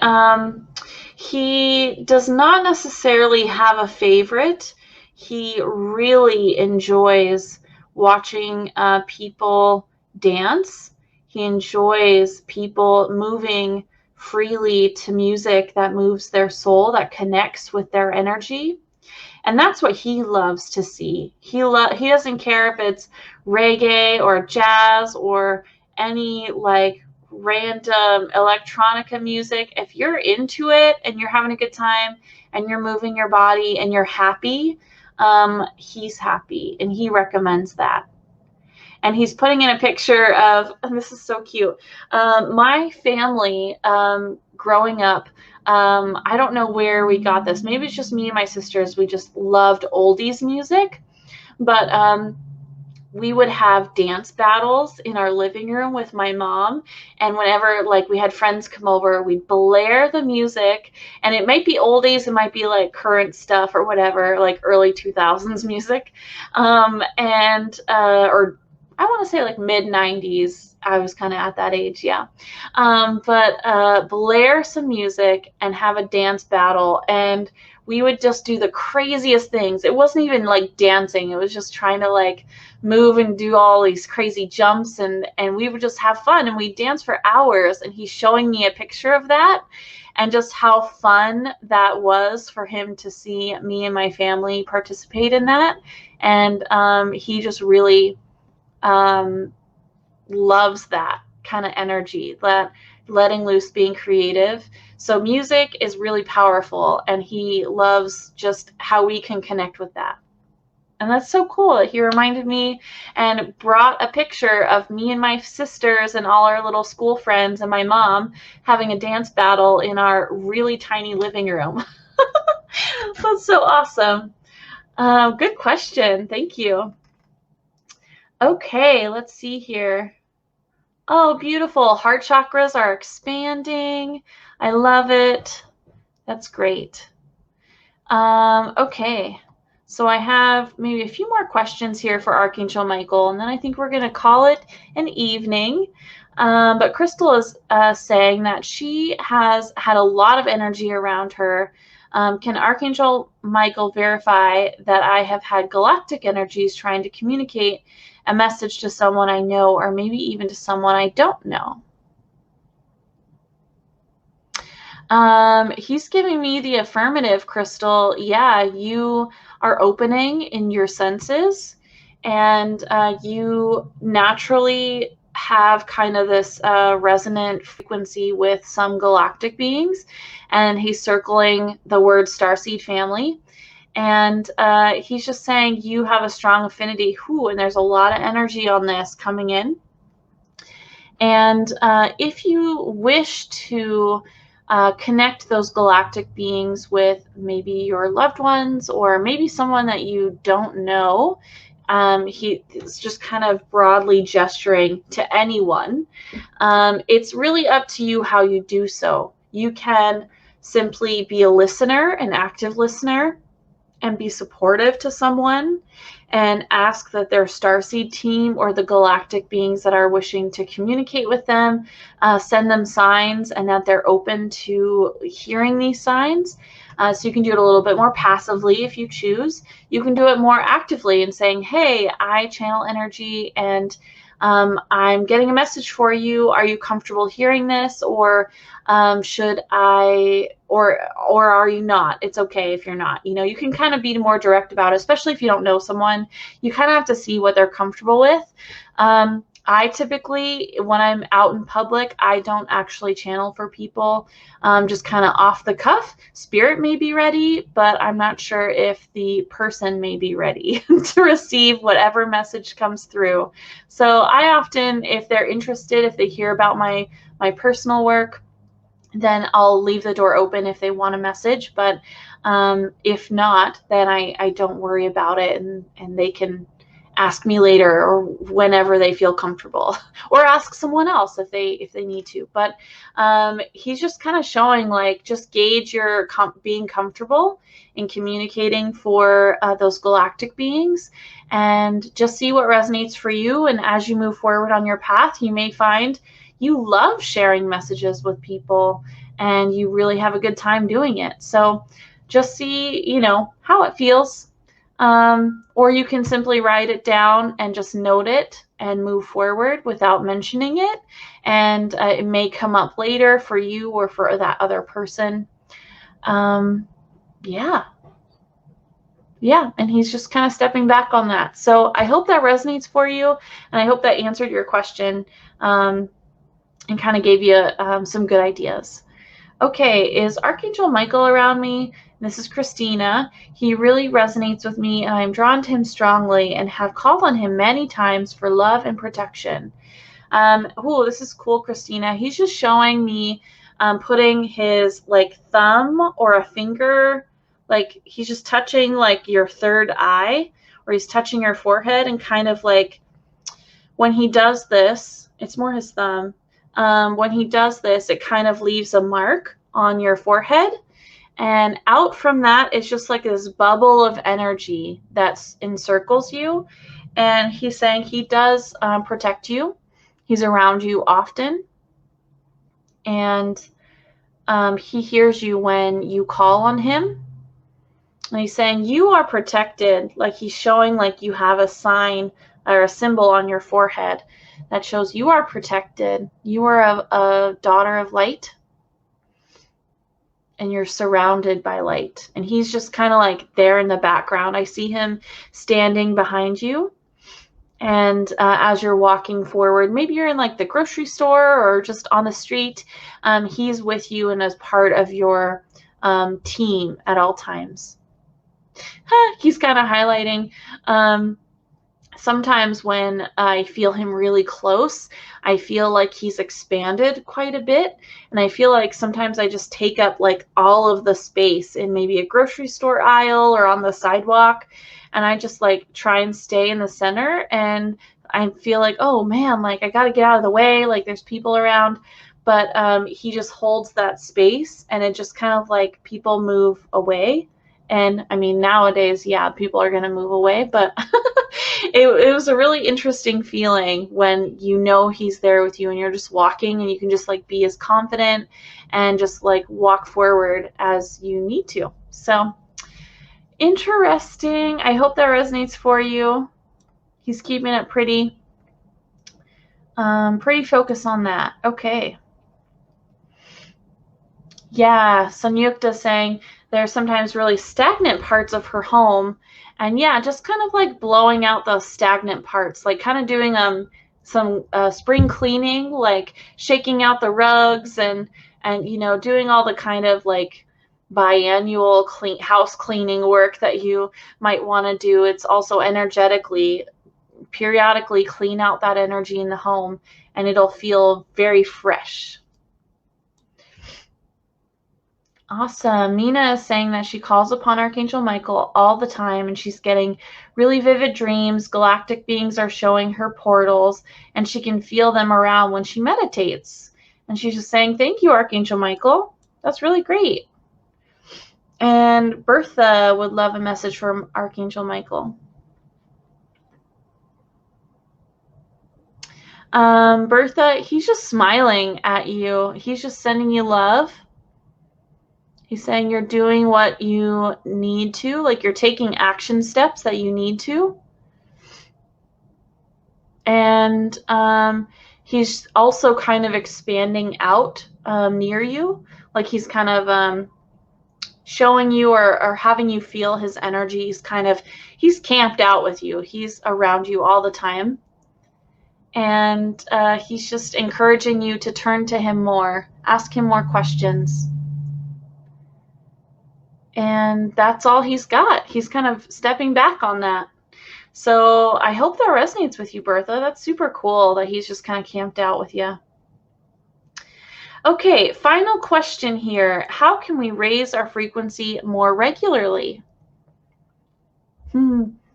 A: he does not necessarily have a favorite. He really enjoys watching people dance. He enjoys people moving freely to music that moves their soul, that connects with their energy. And that's what he loves to see. He doesn't care if it's reggae or jazz or any like random electronica music. If you're into it and you're having a good time and you're moving your body and you're happy, he's happy, and he recommends that. And he's putting in a picture of, and this is so cute, my family growing up. I don't know where we got this. Maybe it's just me and my sisters. We just loved oldies music. But we would have dance battles in our living room with my mom. And whenever like we had friends come over, we'd blare the music. And it might be oldies. It might be like current stuff or whatever, like early 2000s music. Or I want to say like mid 90s. I was kind of at that age, yeah. But blare some music and have a dance battle, and we would just do the craziest things. It wasn't even like dancing. It was just trying to like move and do all these crazy jumps, and we would just have fun, and we'd dance for hours. And he's showing me a picture of that and just how fun that was for him to see me and my family participate in that. And he just really loves that kind of energy, that letting loose, being creative. So music is really powerful, and he loves just how we can connect with that. And that's so cool. He reminded me and brought a picture of me and my sisters and all our little school friends and my mom having a dance battle in our really tiny living room. That's so awesome. Good question. Thank you. Okay, let's see here. Oh, beautiful. Heart chakras are expanding. I love it. That's great. Okay, so I have maybe a few more questions here for Archangel Michael, and then I think we're going to call it an evening. But Crystal is saying that she has had a lot of energy around her. Can Archangel Michael verify that I have had galactic energies trying to communicate a message to someone I know, or maybe even to someone I don't know? He's giving me the affirmative, Crystal. Yeah, you are opening in your senses, and you naturally have kind of this resonant frequency with some galactic beings. And he's circling the word starseed family. And he's just saying you have a strong affinity. And there's a lot of energy on this coming in. And if you wish to connect those galactic beings with maybe your loved ones, or maybe someone that you don't know, he's just kind of broadly gesturing to anyone. It's really up to you how you do so. You can simply be a listener, an active listener, and be supportive to someone and ask that their starseed team or the galactic beings that are wishing to communicate with them send them signs, and that they're open to hearing these signs. So you can do it a little bit more passively if you choose. You can do it more actively and saying, hey, I channel energy, and I'm getting a message for you. Are you comfortable hearing this, or should I, or are you not? It's okay if you're not. You know, you can kind of be more direct about it, especially if you don't know someone. You kind of have to see what they're comfortable with. I typically, when I'm out in public, I don't actually channel for people, just kind of off the cuff. Spirit may be ready, but I'm not sure if the person may be ready to receive whatever message comes through. So I often, if they're interested, if they hear about my personal work, then I'll leave the door open if they want a message. But if not, then I don't worry about it, and they can ask me later or whenever they feel comfortable, or ask someone else if they need to. But he's just kind of showing, like, just gauge your being comfortable in communicating for those galactic beings, and just see what resonates for you. And as you move forward on your path, you may find you love sharing messages with people and you really have a good time doing it. So just see, you know, how it feels. Or you can simply write it down and just note it and move forward without mentioning it. And it may come up later for you or for that other person. Yeah. Yeah, and he's just kind of stepping back on that. So I hope that resonates for you, and I hope that answered your question, and kind of gave you some good ideas. Okay, is Archangel Michael around me? This is Christina. He really resonates with me, and I'm drawn to him strongly and have called on him many times for love and protection. Oh, this is cool, Christina. He's just showing me putting his like thumb or a finger, like he's just touching like your third eye, or he's touching your forehead, and kind of like when he does this, it's more his thumb. When he does this, it kind of leaves a mark on your forehead. And out from that is just like this bubble of energy that encircles you. And he's saying he does protect you. He's around you often. And he hears you when you call on him. And he's saying you are protected. Like he's showing like you have a sign or a symbol on your forehead that shows you are protected. You are a daughter of light, and you're surrounded by light. And he's just kind of like there in the background. I see him standing behind you. And as you're walking forward, maybe you're in like the grocery store or just on the street, he's with you and as part of your team at all times. He's kind of highlighting sometimes when I feel him really close, I feel like he's expanded quite a bit. And I feel like sometimes I just take up like all of the space in maybe a grocery store aisle or on the sidewalk. And I just like try and stay in the center. And I feel like, oh man, like I got to get out of the way. Like there's people around. But he just holds that space, and it just kind of like people move away. And I mean, nowadays, yeah, people are going to move away, but it was a really interesting feeling when you know he's there with you and you're just walking and you can just like be as confident and just like walk forward as you need to. So interesting. I hope that resonates for you. He's keeping it pretty focused on that. Okay. Yeah, Sanyukta saying there's sometimes really stagnant parts of her home, and yeah, just kind of like blowing out those stagnant parts, like kind of doing some spring cleaning, like shaking out the rugs and you know, doing all the kind of like biannual house cleaning work that you might want to do. It's also energetically, periodically clean out that energy in the home, and it'll feel very fresh. Awesome. Mina is saying that she calls upon Archangel Michael all the time, and she's getting really vivid dreams. Galactic beings are showing her portals, and she can feel them around when she meditates. And she's just saying, thank you, Archangel Michael. That's really great. And Bertha would love a message from Archangel Michael. Bertha, he's just smiling at you. He's just sending you love. He's saying you're doing what you need to, like you're taking action steps that you need to. And he's also kind of expanding out near you, like he's kind of showing you or having you feel his energy. He's camped out with you. He's around you all the time. And he's just encouraging you to turn to him more, ask him more questions. And that's all he's got. He's kind of stepping back on that. So I hope that resonates with you, Bertha. That's super cool that he's just kind of camped out with you. Okay, final question here. How can we raise our frequency more regularly?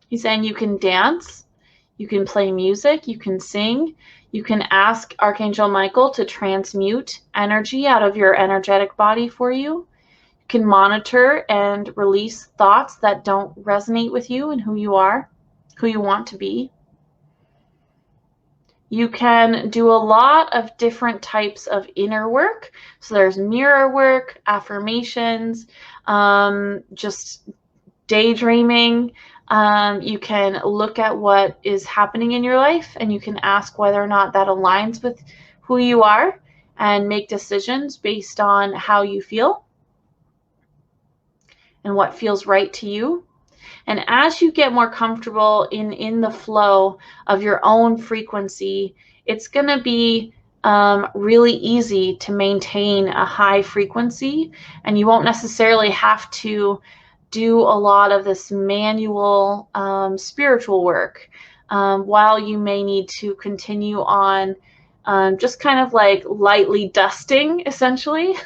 A: He's saying you can dance, you can play music, you can sing, you can ask Archangel Michael to transmute energy out of your energetic body for you. You can monitor and release thoughts that don't resonate with you and who you are, who you want to be. You can do a lot of different types of inner work. So there's mirror work, affirmations, just daydreaming. You can look at what is happening in your life and you can ask whether or not that aligns with who you are and make decisions based on how you feel and what feels right to you. And as you get more comfortable in the flow of your own frequency, it's going to be really easy to maintain a high frequency, and you won't necessarily have to do a lot of this manual spiritual work, while you may need to continue on just kind of like lightly dusting, essentially,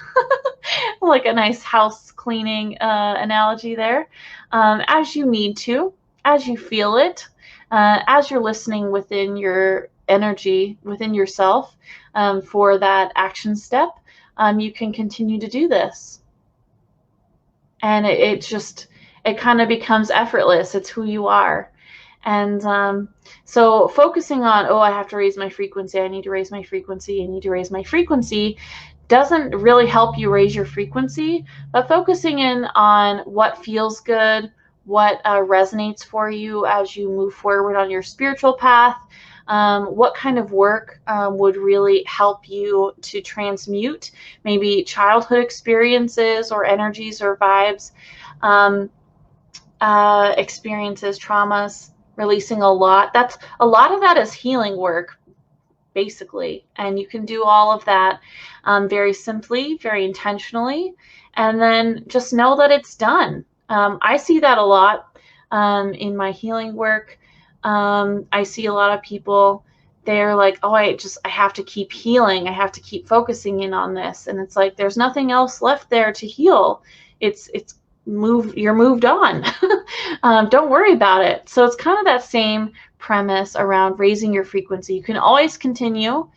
A: like a nice house cleaning analogy there, as you need to, as you feel it, as you're listening within your energy, within yourself, for that action step, you can continue to do this. And it kind of becomes effortless. It's who you are. And so focusing on, oh, I have to raise my frequency, I need to raise my frequency, I need to raise my frequency, doesn't really help you raise your frequency. But focusing in on what feels good, what resonates for you as you move forward on your spiritual path, what kind of work would really help you to transmute maybe childhood experiences or energies or vibes, experiences, traumas, releasing a lot of that is healing work, basically. And you can do all of that very simply, very intentionally, and then just know that it's done. I see that a lot in my healing work. I see a lot of people, they're like, oh, I have to keep healing. I have to keep focusing in on this. And it's like, there's nothing else left there to heal. You're moved on. Don't worry about it. So it's kind of that same premise around raising your frequency. You can always continue,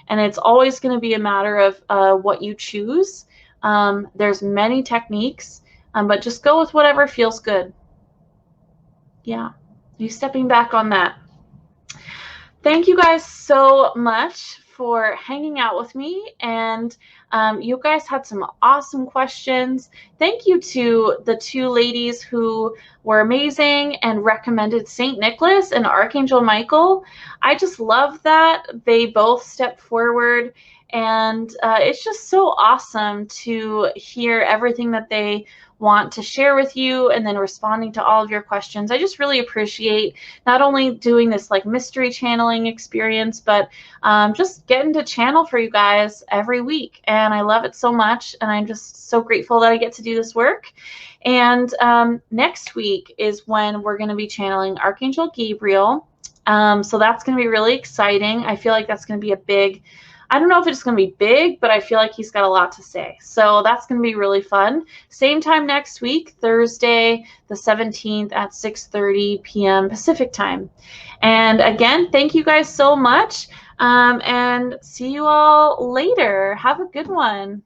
A: and it's always going to be a matter of what you choose. There's many techniques, but just go with whatever feels good. Yeah, you stepping back on that. Thank you guys so much for hanging out with me, and you guys had some awesome questions. Thank you to the two ladies who were amazing and recommended St. Nicholas and Archangel Michael. I just love that they both stepped forward, and it's just so awesome to hear everything that they want to share with you and then responding to all of your questions. I just really appreciate not only doing this like mystery channeling experience, but just getting to channel for you guys every week. And I love it so much. And I'm just so grateful that I get to do this work. And next week is when we're going to be channeling Archangel Gabriel. So that's going to be really exciting. I feel like that's going to be a big, I don't know if it's going to be big, but I feel like he's got a lot to say. So that's going to be really fun. Same time next week, Thursday, the 17th at 6:30 p.m. Pacific time. And again, thank you guys so much. And see you all later. Have a good one.